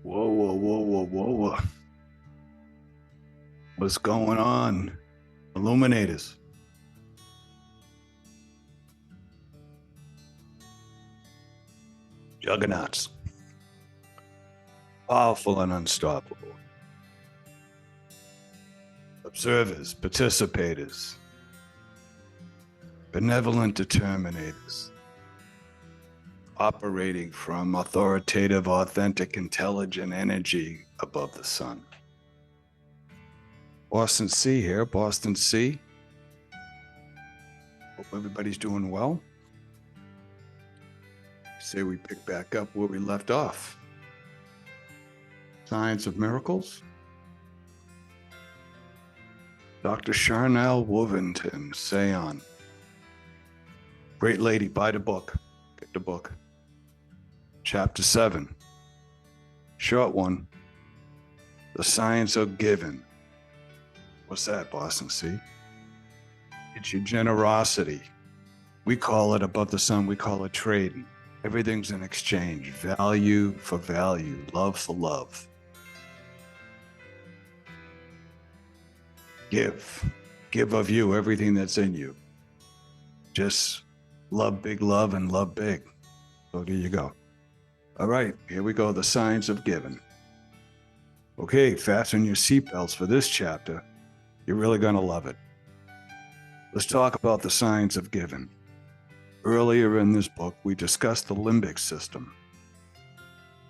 Whoa, whoa, whoa, whoa, whoa, whoa. What's going on? Illuminators. Juggernauts. Powerful and unstoppable. Observers, participators, benevolent determinators, operating from authoritative, authentic, intelligent energy above the sun. Boston C here, Boston C. Hope everybody's doing well. Say we pick back up where we left off. Science of Miracles. Dr. Sharnael Wolverton Sehon. Great lady, buy the book. Get the book. Chapter 7. Short one. The Science of Giving. What's that, Boston C? It's your generosity. We call it above the sun, we call it trading. Everything's an exchange. Value for value. Love for love. Give. Give of you everything that's in you. Just love big love and love big. So there you go. All right, here we go. The Science of Giving. Okay, fasten your seatbelts for this chapter. You're really going to love it. Let's talk about the science of giving. Earlier in this book, we discussed the limbic system.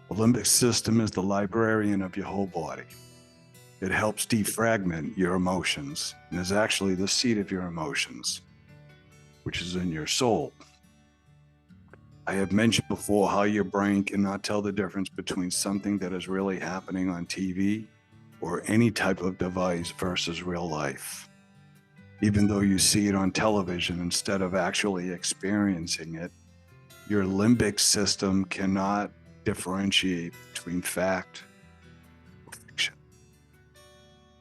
The limbic system is the librarian of your whole body. It helps defragment your emotions and is actually the seat of your emotions, which is in your soul. I have mentioned before how your brain cannot tell the difference between something that is really happening on TV or any type of device versus real life. Even though you see it on television instead of actually experiencing it, your limbic system cannot differentiate between fact or fiction.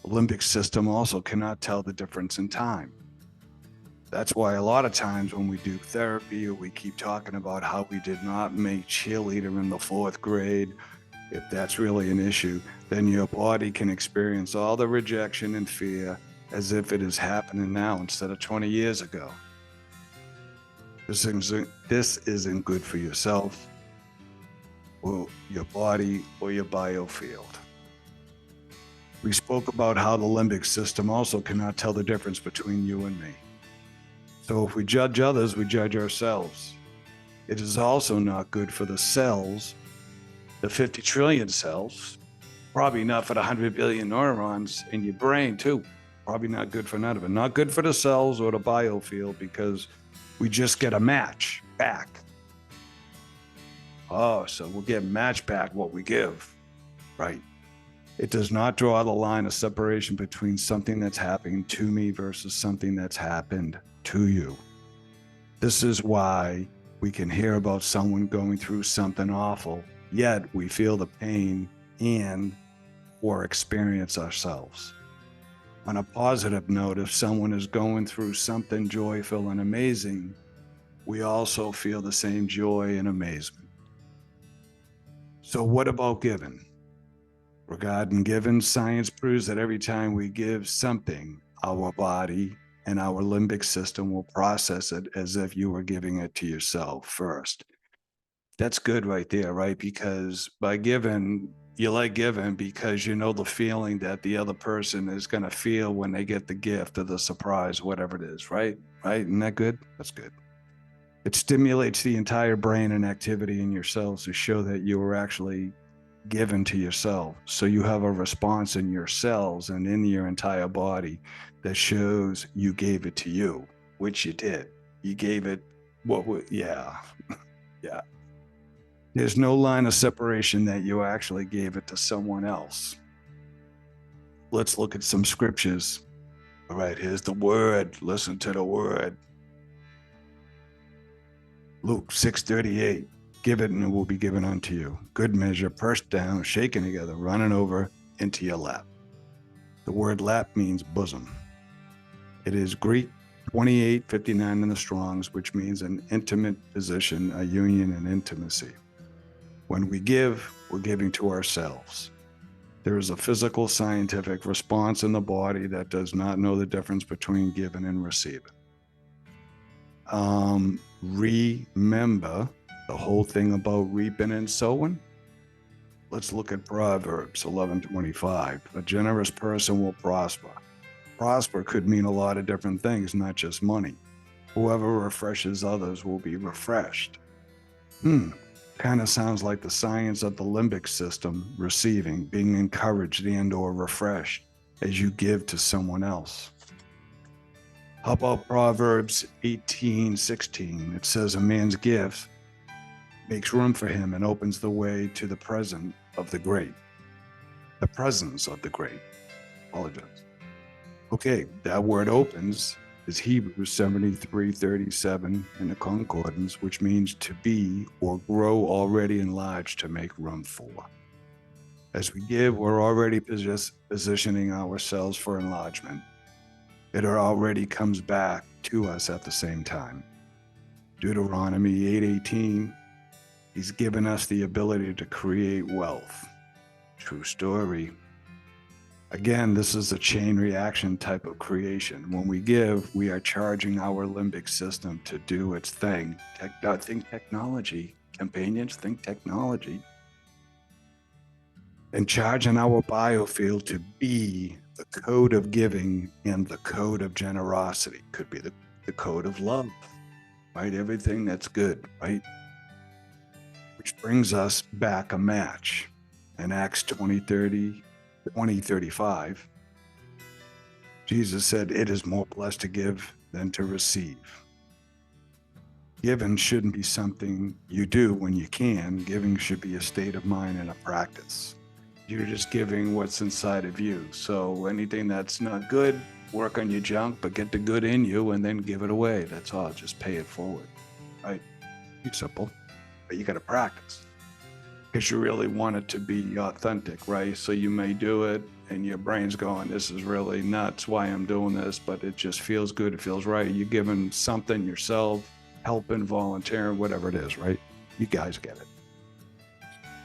The limbic system also cannot tell the difference in time. That's why a lot of times when we do therapy or we keep talking about how we did not make cheerleader in the 4th grade, if that's really an issue, then your body can experience all the rejection and fear as if it is happening now instead of 20 years ago. This isn't good for yourself or your body or your biofield. We spoke about how the limbic system also cannot tell the difference between you and me. So if we judge others, we judge ourselves. It is also not good for the cells, the 50 trillion cells, probably not for the 100 billion neurons in your brain too. Probably not good for none of it. Not good for the cells or the biofield because we just get a match back. Oh, so we'll get match back what we give, right? It does not draw the line of separation between something that's happening to me versus something that's happened to you. This is why we can hear about someone going through something awful, yet we feel the pain and or experience ourselves. On a positive note, if someone is going through something joyful and amazing, we also feel the same joy and amazement. So what about giving? Regarding giving, science proves that every time we give something, our body and our limbic system will process it as if you were giving it to yourself first. That's good right there, right? Because by giving, you like giving because you know the feeling that the other person is going to feel when they get the gift or the surprise, whatever it is, right? Right? Isn't that good? That's good. It stimulates the entire brain and activity in your cells to show that you were actually given to yourself. So you have a response in your cells and in your entire body that shows you gave it to you, which you did. You gave it yeah. Yeah. There's no line of separation that you actually gave it to someone else. Let's look at some scriptures. All right, here's the word. Listen to the word. Luke 6:38. Give it and it will be given unto you. Good measure, pressed down, shaken together, running over into your lap. The word lap means bosom. It is Greek 2859 in the Strongs, which means an intimate position, a union and intimacy. When we give, we're giving to ourselves. There is a physical scientific response in the body that does not know the difference between giving and receiving. Remember the whole thing about reaping and sowing? Let's look at Proverbs 11:25. A generous person will prosper. Prosper could mean a lot of different things, not just money. Whoever refreshes others will be refreshed. Kind of sounds like the science of the limbic system, receiving, being encouraged and or refreshed as you give to someone else. How about Proverbs 18:16? It says, a man's gift makes room for him and opens the way to the presence of the great. The presence of the great. Apologize. Okay, that word opens is Hebrews 73:37 in the concordance, which means to be or grow already enlarged to make room for. As we give, we're already positioning ourselves for enlargement. It already comes back to us at the same time. Deuteronomy 8:18, he's given us the ability to create wealth. True story. Again, this is a chain reaction type of creation. When we give, we are charging our limbic system to do its thing. Think technology. Companions, think technology. And charging our biofield to be the code of giving and the code of generosity. Could be the code of love, right? Everything that's good, right? Which brings us back a match. In Acts 20:35, Jesus said, it is more blessed to give than to receive. Giving shouldn't be something you do when you can. Giving should be a state of mind and a practice. You're just giving what's inside of you. So anything that's not good, work on your junk, but get the good in you and then give it away. That's all. Just pay it forward, right? It's simple, but you got to practice. Because you really want it to be authentic, right? So you may do it and your brain's going, this is really nuts why I'm doing this, but it just feels good, it feels right. You're giving something yourself, helping, volunteering, whatever it is, right? You guys get it.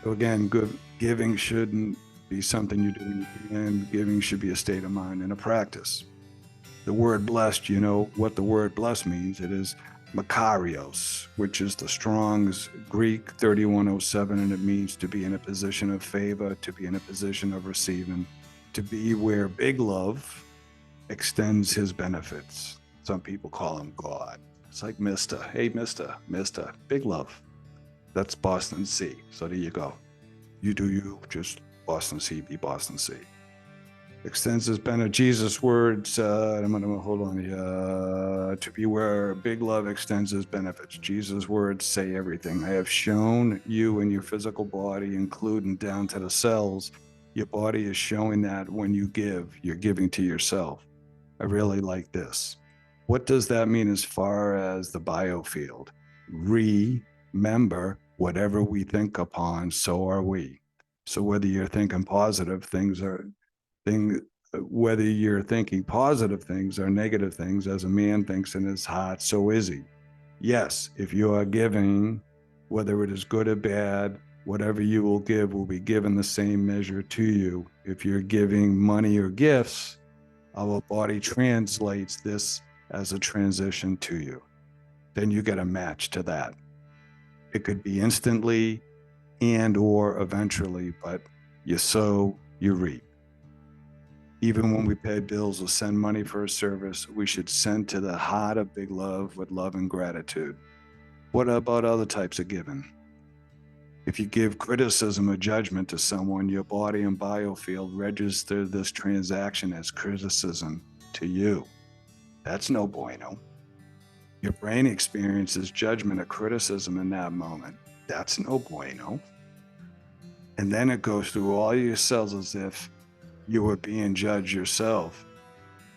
So again, good giving shouldn't be something you do when you can. Giving should be a state of mind and a practice. The word blessed, you know what the word blessed means. It is Makarios, which is the Strong's Greek 3107, and it means to be in a position of favor, to be in a position of receiving, to be where big love extends his benefits. Some people call him God. It's like Mr. Hey, Mr. Big love. That's Boston C. So there you go. You do you, just Boston C, be Boston C. Extends his benefit. Jesus' words, I'm going to hold on here. To be where big love extends his benefits. Jesus' words say everything. I have shown you in your physical body, including down to the cells. Your body is showing that when you give, you're giving to yourself. I really like this. What does that mean as far as the biofield? Remember, whatever we think upon, so are we. So whether you're thinking positive whether you're thinking positive things or negative things, as a man thinks in his heart, so is he. Yes, if you are giving, whether it is good or bad, whatever you will give will be given the same measure to you. If you're giving money or gifts, our body translates this as a transition to you. Then you get a match to that. It could be instantly and or eventually, but you sow, you reap. Even when we pay bills or send money for a service, we should send to the heart of big love with love and gratitude. What about other types of giving? If you give criticism or judgment to someone, your body and biofield register this transaction as criticism to you. That's no bueno. Your brain experiences judgment or criticism in that moment. That's no bueno. And then it goes through all your cells as if you were being judged yourself.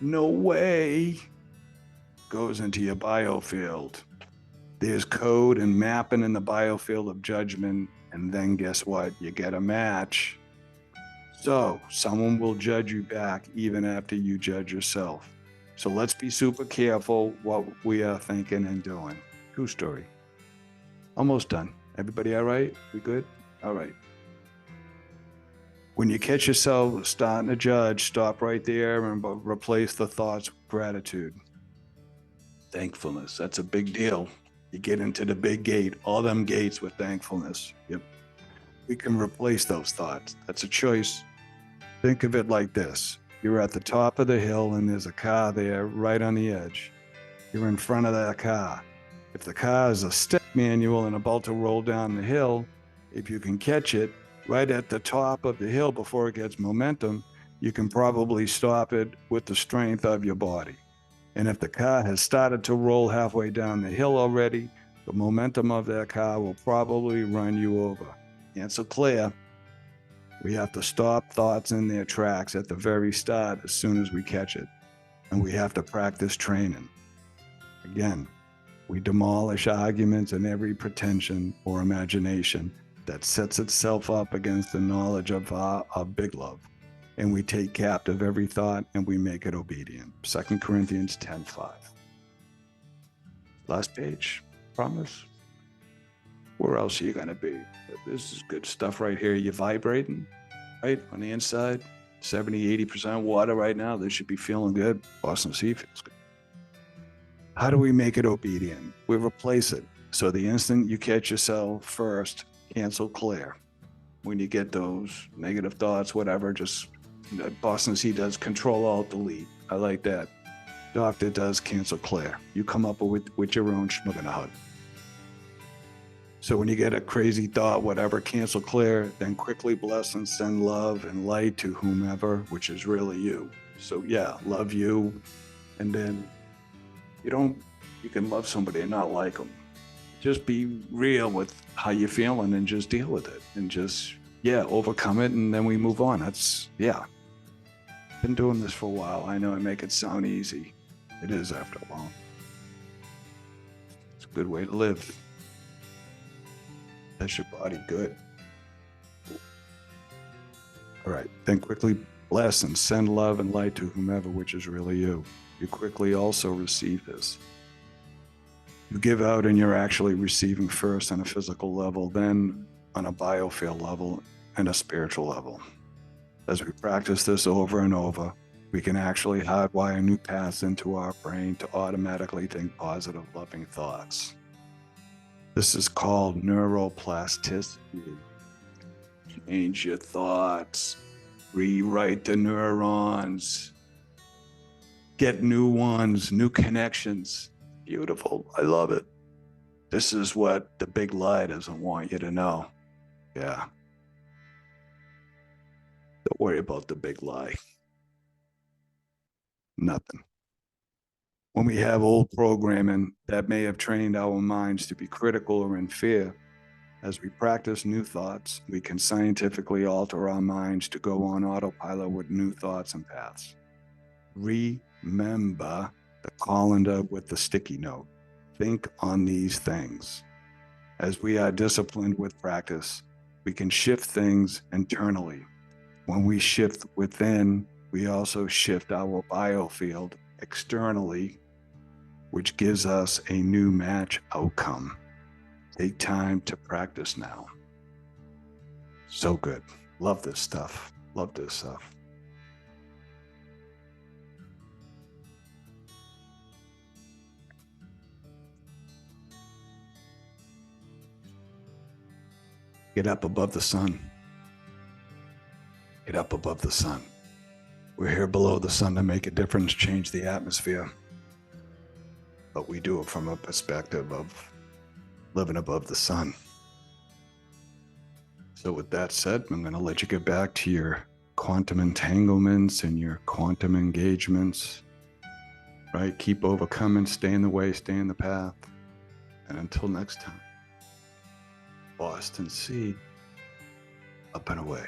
No way. Goes into your biofield. There's code and mapping in the biofield of judgment, and then guess what? You get a match. So someone will judge you back even after you judge yourself. So let's be super careful what we are thinking and doing. True story. Almost done. Everybody all right? We good? All right. When you catch yourself starting to judge, stop right there and replace the thoughts with gratitude. Thankfulness. That's a big deal. You get into the big gate, all them gates with thankfulness. Yep. We can replace those thoughts. That's a choice. Think of it like this. You're at the top of the hill and there's a car there right on the edge. You're in front of that car. If the car is a step manual and about to roll down the hill, if you can catch it right at the top of the hill before it gets momentum, you can probably stop it with the strength of your body. And if the car has started to roll halfway down the hill already, the momentum of that car will probably run you over. And so clear, we have to stop thoughts in their tracks at the very start as soon as we catch it. And we have to practice training. Again, we demolish arguments and every pretension or imagination that sets itself up against the knowledge of big love. And we take captive every thought and we make it obedient. 2 Corinthians 10:5. Last page, promise. Where else are you gonna be? This is good stuff right here. You're vibrating, right? On the inside, 70-80% water right now. This should be feeling good. Boston Sea feels good. How do we make it obedient? We replace it. So the instant you catch yourself first, cancel clear. When you get those negative thoughts, whatever, just Boston Sea does Control Alt Delete. I like that. Doctor does cancel clear. You come up with your own schmuggenahug. So when you get a crazy thought, whatever, cancel clear, then quickly bless and send love and light to whomever, which is really you. So yeah, love you. And then you can love somebody and not like them. Just be real with how you're feeling and just deal with it and just, overcome it. And then we move on. Been doing this for a while. I know I make it sound easy. It is after a while. It's a good way to live. That's your body good. All right, then quickly bless and send love and light to whomever, which is really you. You quickly also receive this. You give out and you're actually receiving first on a physical level, then on a biofield level and a spiritual level. As we practice this over and over, we can actually hardwire new paths into our brain to automatically think positive, loving thoughts. This is called neuroplasticity. Change your thoughts, rewrite the neurons, get new ones, new connections. Beautiful. I love it. This is what the big lie doesn't want you to know. Yeah. Don't worry about the big lie. Nothing. When we have old programming that may have trained our minds to be critical or in fear, as we practice new thoughts, we can scientifically alter our minds to go on autopilot with new thoughts and paths. Remember the colander with the sticky note. Think on these things. As we are disciplined with practice, we can shift things internally. When we shift within, we also shift our biofield externally, which gives us a new match outcome. Take time to practice now. So good. Love this stuff. Love this stuff. Get up above the sun. Get up above the sun. We're here below the sun to make a difference, change the atmosphere. But we do it from a perspective of living above the sun. So with that said, I'm going to let you get back to your quantum entanglements and your quantum engagements, right? Keep overcoming, stay in the way, stay in the path. And until next time, Boston Sea, up and away.